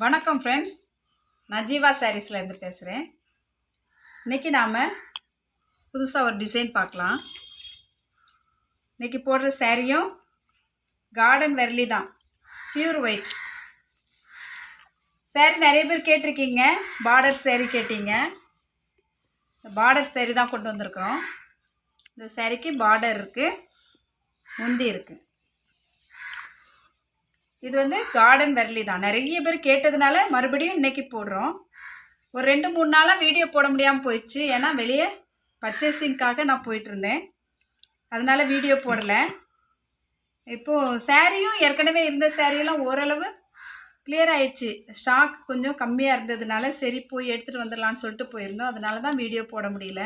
வணக்கம் ஃப்ரெண்ட்ஸ், நான் ஜீவா சாரீஸ்லேருந்து பேசுகிறேன். இன்றைக்கி நாம் புதுசாக ஒரு டிசைன் பார்க்கலாம். இன்றைக்கி போடுற சாரியும் கார்டன் வெர்லி தான், பியூர் ஒயிட் சாரி. நிறைய பேர் கேட்டிருக்கீங்க, பார்டர் சாரி கேட்டீங்க. பார்டர் சாரி தான் கொண்டு வந்திருக்கிறோம். இந்த சாரிக்கு பார்டர் இருக்குது, முந்தி இருக்குது. இது கார்டன் வெர்லி தான். நிறைய பேர் கேட்டதுனால மறுபடியும் இன்றைக்கி போடுறோம். ஒரு 2-3 நாளாக வீடியோ போட முடியாமல் போயிடுச்சு. ஏன்னா வெளியே பர்ச்சேசிங்காக நான் போயிட்டுருந்தேன், அதனால் வீடியோ போடலை. இப்போது சாரியும் ஏற்கனவே இருந்த சாரியெல்லாம் ஓரளவு கிளியர் ஆயிடுச்சு. ஸ்டாக் கொஞ்சம் கம்மியாக இருந்ததுனால சரி போய் எடுத்துகிட்டு வந்துடலான்னு சொல்லிட்டு போயிருந்தோம். அதனால தான் வீடியோ போட முடியல.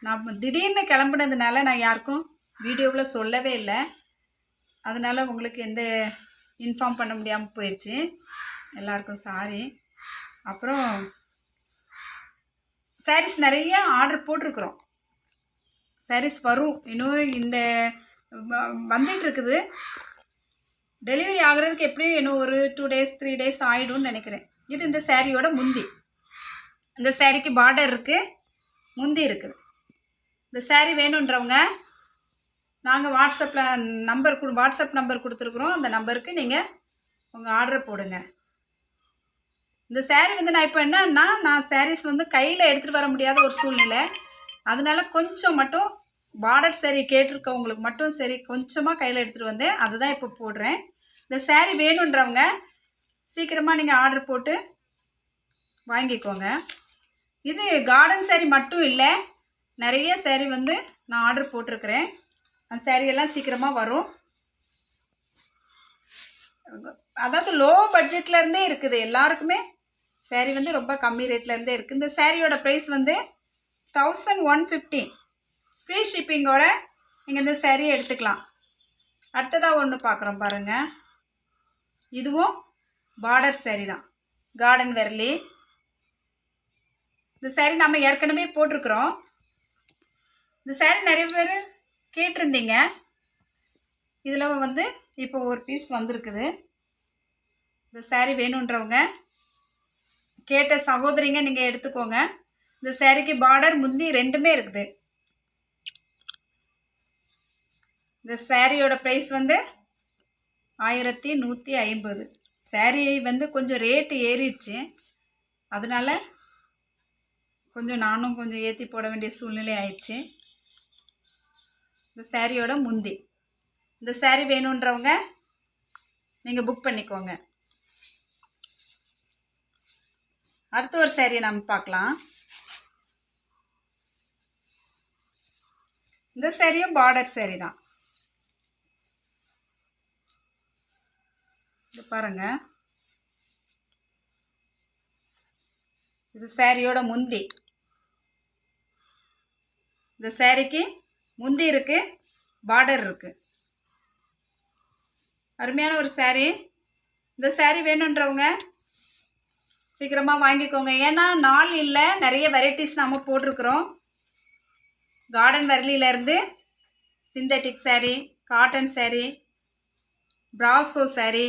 நான் திடீர்னு கிளம்புனதுனால நான் யாருக்கும் வீடியோவில் சொல்லவே இல்லை. அதனால் உங்களுக்கு எந்த இன்ஃபார்ம் பண்ண முடியாமல் போயிடுச்சு. எல்லாருக்கும் சாரி. அப்புறம் சாரீஸ் நிறைய ஆர்டர் போட்டிருக்குறோம். சாரீஸ் வரும், இன்னும் இந்த வந்துட்டுருக்குது. டெலிவரி ஆகிறதுக்கு எப்படியும் இன்னும் ஒரு 2 days 3 days ஆகிடும்னு நினைக்கிறேன். இது இந்த சாரியோட முந்தி. இந்த சாரிக்கு பார்டர் இருக்குது, முந்தி இருக்குது. இந்த சாரி வேணுன்றவங்க நாங்கள் வாட்ஸ்அப் நம்பர் கொடுத்துருக்குறோம். அந்த நம்பருக்கு நீங்கள் உங்கள் ஆர்டரை போடுங்க. இந்த சாரீ நான் இப்போ என்னன்னா, நான் சாரீஸ் கையில் எடுத்துகிட்டு வர முடியாத ஒரு சூழ்நிலை. அதனால கொஞ்சம் மட்டும் பார்டர் சாரீ கேட்டிருக்கவங்களுக்கு மட்டும் சரி கொஞ்சமாக கையில் எடுத்துகிட்டு வந்தேன். அதுதான் இப்போ போடுறேன். இந்த சாரீ வேணுன்றவங்க சீக்கிரமாக நீங்கள் ஆர்டர் போட்டு வாங்கிக்கோங்க. இது கார்டன் சாரீ மட்டும் இல்லை, நிறைய சாரீ நான் ஆர்டர் போட்டிருக்கிறேன். அந்த சாரியெல்லாம் சீக்கிரமாக வரும். அதாவது லோ பட்ஜெட்லேருந்தே இருக்குது. எல்லாருக்குமே சாரீ ரொம்ப கம்மி ரேட்லேருந்தே இருக்குது. இந்த சாரியோட ப்ரைஸ் 1150. ஃப்ரீ ஷிப்பிங்கோட நீங்கள் இந்த சாரியை எடுத்துக்கலாம். அடுத்ததாக ஒன்று பார்க்குறோம் பாருங்கள். இதுவும் பார்டர் சாரீ தான், கார்டன் வெர்லி. இந்த சாரீ நம்ம ஏற்கனவே போட்டிருக்கிறோம். இந்த சாரீ நிறைய பேர் கேட்டிருந்தீங்க. இதில் இப்போ ஒரு பீஸ் வந்திருக்குது. இந்த சாரீ வேணுன்றவங்க கேட்ட சகோதரிங்க நீங்கள் எடுத்துக்கோங்க. இந்த சாரீக்கு பார்டர் முந்தி ரெண்டுமே இருக்குது. இந்த சாரியோட ப்ரைஸ் 1150. சாரீ கொஞ்சம் ரேட்டு ஏறிடுச்சு. அதனால நானும் கொஞ்சம் ஏற்றி போட வேண்டிய சூழ்நிலை ஆயிடுச்சு. இந்த சாரியோட முந்தி. இந்த சாரீ வேணுன்றவங்க நீங்கள் புக் பண்ணிக்கோங்க. அடுத்த ஒரு சாரியை நம்ம பார்க்கலாம். இந்த சாரியும் பார்டர் சாரீ தான். இது பாருங்க, இது சாரியோட முந்தி. இந்த சாரிக்கு முந்தி இருக்குது, பார்டர் இருக்குது. அருமையான ஒரு சாரீ. இந்த சாரீ வேணுன்றவங்க சீக்கிரமாக வாங்கிக்கோங்க. ஏன்னா நாள் இல்லை, நிறைய வெரைட்டிஸ் நம்ம போட்டிருக்கிறோம். கார்டன் வெர்லியிலேருந்து synthetic sari, cotton sari, brasso sari,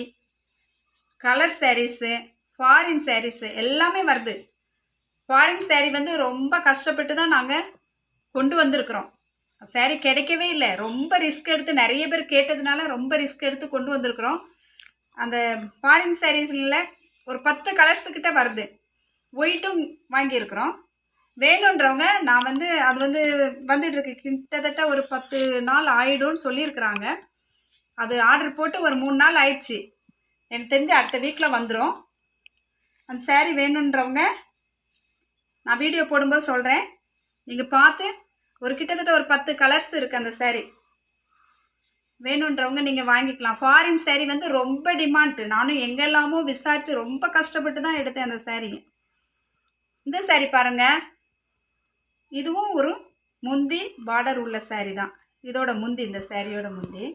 colour saris, foreign saris எல்லாமே வருது. ஃபாரின் சாரீ ரொம்ப கஷ்டப்பட்டு தான் நாங்கள் கொண்டு வந்திருக்கிறோம். சாரீ கிடைக்கவே இல்லை. ரொம்ப ரிஸ்க் எடுத்து, நிறைய பேர் கேட்டதுனால ரொம்ப ரிஸ்க் எடுத்து கொண்டு வந்திருக்கிறோம். அந்த ஃபாரின் சாரீஸில் ஒரு 10 கலர்ஸுக்கிட்ட வருது. ஒயிட்டும் வாங்கியிருக்கிறோம். வேணுன்றவங்க நான் அது வந்துட்டுருக்கு. கிட்டத்தட்ட ஒரு 10 நாள் ஆகிடும்னு சொல்லியிருக்கிறாங்க. அது ஆர்டர் போட்டு ஒரு 3 நாள் ஆயிடுச்சு. எனக்கு தெரிஞ்சு அடுத்த வீக்கில் வந்துடும். அந்த சாரீ வேணுன்றவங்க நான் வீடியோ போடும்போது சொல்கிறேன். நீங்கள் பார்த்து ஒரு கிட்டத்தட்ட ஒரு 10 கலர்ஸ் இருக்குது அந்த சாரீ. வேணுன்றவங்க நீங்கள் வாங்கிக்கலாம். ஃபாரின் சாரீ ரொம்ப டிமாண்டு. நானும் எங்கெல்லாமோ விசாரித்து ரொம்ப கஷ்டப்பட்டு தான் எடுத்தேன் அந்த சாரீ. இந்த சாரீ பாருங்கள், இதுவும் ஒரு முந்தி பார்டர் உள்ள சாரீ தான். இதோட முந்தி, இந்த சாரியோட முந்தி.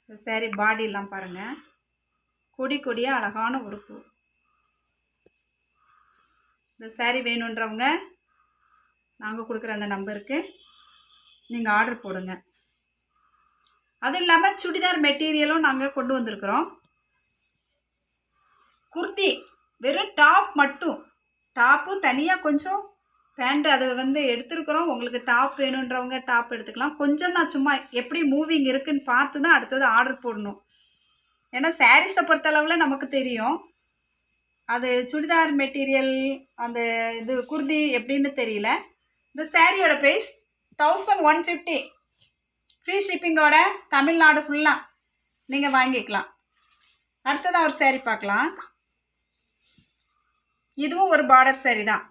இந்த சாரீ பாடியெல்லாம் பாருங்கள், கொடி கொடியாக அழகான ஒரு பூ. இந்த சாரீ வேணுன்றவங்க நாங்கள் கொடுக்குற அந்த நம்பருக்கு நீங்கள் ஆர்டர் போடுங்க. அது இல்லாமல் சுடிதார் மெட்டீரியலும் நாங்கள் கொண்டு வந்திருக்கிறோம். குர்த்தி வெறும் டாப் மட்டும், டாப்பு தனியாக கொஞ்சம் பேண்ட் அது வந்து எடுத்துருக்குறோம். உங்களுக்கு டாப் வேணுன்றவங்க டாப் எடுத்துக்கலாம். கொஞ்சம் தான், சும்மா எப்படி மூவிங் இருக்குன்னு பார்த்து தான் அடுத்தது ஆர்டர் போடணும். ஏன்னா சாரீஸை பொறுத்தளவில் நமக்கு தெரியும், அது சுடிதார் மெட்டீரியல் அந்த இது குர்தி எப்படின்னு தெரியல. இந்த சாரியோட ப்ரைஸ் 1150. ஃப்ரீ ஷிப்பிங்கோட தமிழ்நாடு ஃபுல்லாக நீங்கள் வாங்கிக்கலாம். அடுத்ததாக ஒரு சாரீ பார்க்கலாம். இதுவும் ஒரு பார்டர் சாரீ தான்.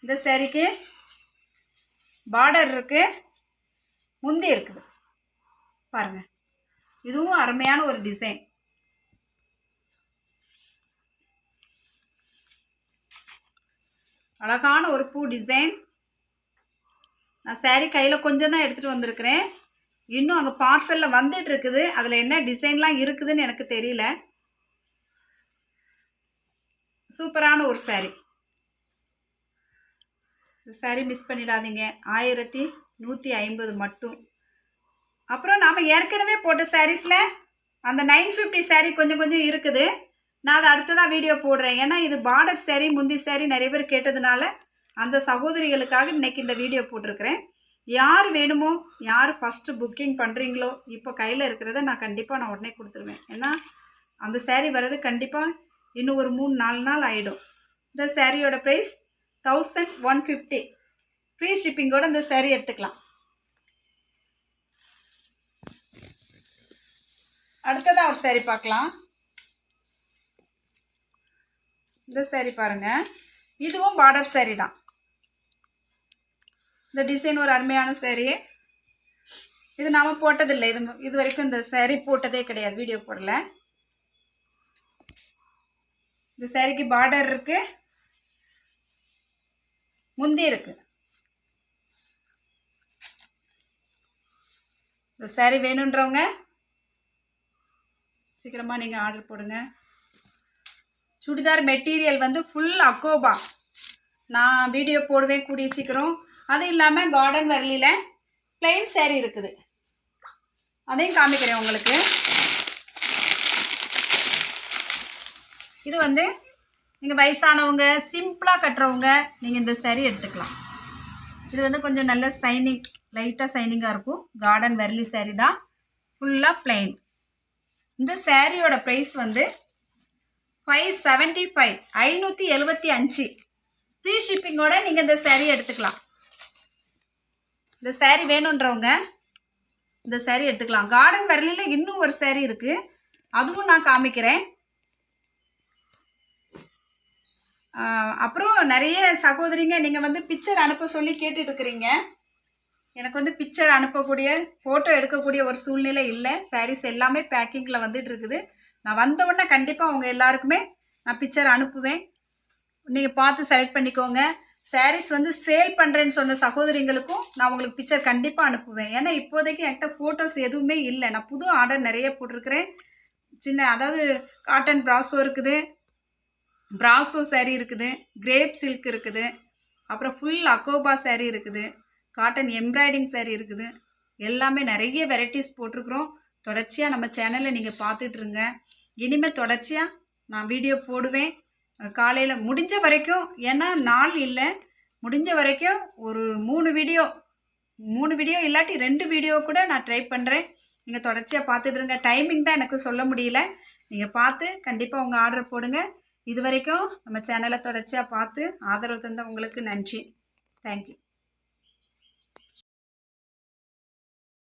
இந்த சாரீக்கு பார்டர் இருக்கு, முந்தி இருக்குது பாருங்க. இதுவும் அருமையான ஒரு டிசைன். அழகான ஒரு பூ டிசைன். நான் சாரீ கையில் கொஞ்சம் தான் எடுத்துகிட்டு வந்திருக்கிறேன். இன்னும் அங்கே பார்சலில் வந்துட்டு இருக்குது. அதில் என்ன டிசைன்லாம் இருக்குதுன்னு எனக்கு தெரியல. சூப்பரான ஒரு சாரீ. சாரீ மிஸ் பண்ணிடாதீங்க. 1150 மட்டும். அப்புறம் நாம் ஏற்கனவே போட்ட சாரீஸில் அந்த 950 சாரீ கொஞ்சம் கொஞ்சம் இருக்குது. நான் அதை அடுத்ததாக வீடியோ போடுறேன். ஏன்னா இது பார்டர் சாரீ, முந்தி சாரீ நிறைய பேர் கேட்டதுனால அந்த சகோதரிகளுக்காக இன்றைக்கி இந்த வீடியோ போட்டிருக்கிறேன். யார் வேணுமோ, யார் ஃபஸ்ட்டு புக்கிங் பண்ணுறீங்களோ இப்போ கையில் இருக்கிறத நான் கண்டிப்பாக நான் உடனே கொடுத்துருவேன். ஏன்னா அந்த சாரீ வர்றது கண்டிப்பாக இன்னும் ஒரு 3-4 நாள் ஆகிடும். இந்த சாரியோட ப்ரைஸ் 1150. ஃப்ரீ ஷிப்பிங்கோட இந்த சாரீ எடுத்துக்கலாம். அடுத்ததாக ஒரு சாரீ பார்க்கலாம். இந்த சாரீ பாருங்கள். இதுவும் பார்டர் சாரீ தான். இந்த டிசைன் ஒரு அருமையான சாரீ. இது நாம் போட்டதில்லை. இது வரைக்கும் இந்த சாரீ போட்டதே கிடையாது, வீடியோ போடல. இந்த சாரீக்கு பார்டர் இருக்கு, முந்தி இருக்கு. இந்த சாரீ வேணுன்றவங்க சீக்கிரமாக நீங்கள் ஆர்டர் போடுங்க. சுடிதார் மெட்டீரியல் வந்து ஃபுல் அக்கோபா. நான் வீடியோ போடுவேன் கூடிய சீக்கிரம். அது இல்லாமல் கார்டன் வரலியில் பிளெயின் சாரீ இருக்குது, அதையும் காமிக்கிறேன் உங்களுக்கு. இது வந்து நீங்கள் வயசானவங்க சிம்பிளாக கட்டுறவங்க நீங்கள் இந்த சாரீ எடுத்துக்கலாம். இது வந்து கொஞ்சம் நல்ல சைனிங், லைட்டாக சைனிங்காக இருக்கும். கார்டன் வரலி சாரீ தான், ஃபுல்லாக பிளெயின். இந்த சாரியோட ப்ரைஸ் வந்து 575, 575. ஃப்ரீ ஷிப்பிங்கோட நீங்கள் இந்த சாரீ எடுத்துக்கலாம். இந்த சாரீ வேணுன்றவங்க இந்த சாரீ எடுத்துக்கலாம். கார்டன் வரலியில் இன்னும் ஒரு சாரீ இருக்குது, அதுவும் நான் காமிக்கிறேன். அப்புறம் நிறைய சகோதரிங்க நீங்கள் வந்து பிக்சர் அனுப்ப சொல்லி கேட்டுட்டு இருக்கிறீங்க. எனக்கு வந்து பிக்சர் அனுப்பக்கூடிய, ஃபோட்டோ எடுக்கக்கூடிய ஒரு சூழ்நிலை இல்லை. சாரீஸ் எல்லாமே பேக்கிங்கில் வந்துட்டு இருக்குது. நான் வந்தவுடனே கண்டிப்பாக அவங்க எல்லாருக்குமே நான் பிக்சர் அனுப்புவேன். நீங்கள் பார்த்து செலக்ட் பண்ணிக்கோங்க. சாரீஸ் வந்து சேல் பண்ணுறேன்னு சொன்ன சகோதரிங்களுக்கும் நான் உங்களுக்கு பிக்சர் கண்டிப்பாக அனுப்புவேன். ஏன்னா இப்போதைக்கு என்கிட்ட ஃபோட்டோஸ் எதுவுமே இல்லை. நான் புது ஆர்டர் நிறைய போட்டிருக்கிறேன். அதாவது காட்டன் ப்ராஸோ இருக்குது, ப்ராஸோ சாரீ இருக்குது, கிரேப் சில்க் இருக்குது, அப்புறம் ஃபுல் அக்கோபா சாரீ இருக்குது, காட்டன் எம்ப்ராய்டிங் சாரீ இருக்குது. எல்லாமே நிறைய வெரைட்டிஸ் போட்டிருக்கிறோம். தொடர்ச்சியாக நம்ம சேனலில் நீங்கள் பார்த்துட்ருங்க. இனிமேல் தொடர்ச்சியாக நான் வீடியோ போடுவேன். காலையில் முடிஞ்ச வரைக்கும், ஏன்னா நாள் இல்லை, முடிஞ்ச வரைக்கும் ஒரு 3 வீடியோ இல்லாட்டி 2 வீடியோ கூட நான் ட்ரை பண்ணுறேன். நீங்கள் தொடர்ச்சியாக பார்த்துட்ருங்க. டைமிங் தான் எனக்கு சொல்ல முடியல. நீங்கள் பார்த்து கண்டிப்பாக உங்கள் ஆர்டர் போடுங்க. இது வரைக்கும் நம்ம சேனலை தொடர்ச்சியாக பார்த்து ஆதரவு தந்த உங்களுக்கு நன்றி. தேங்க்யூ.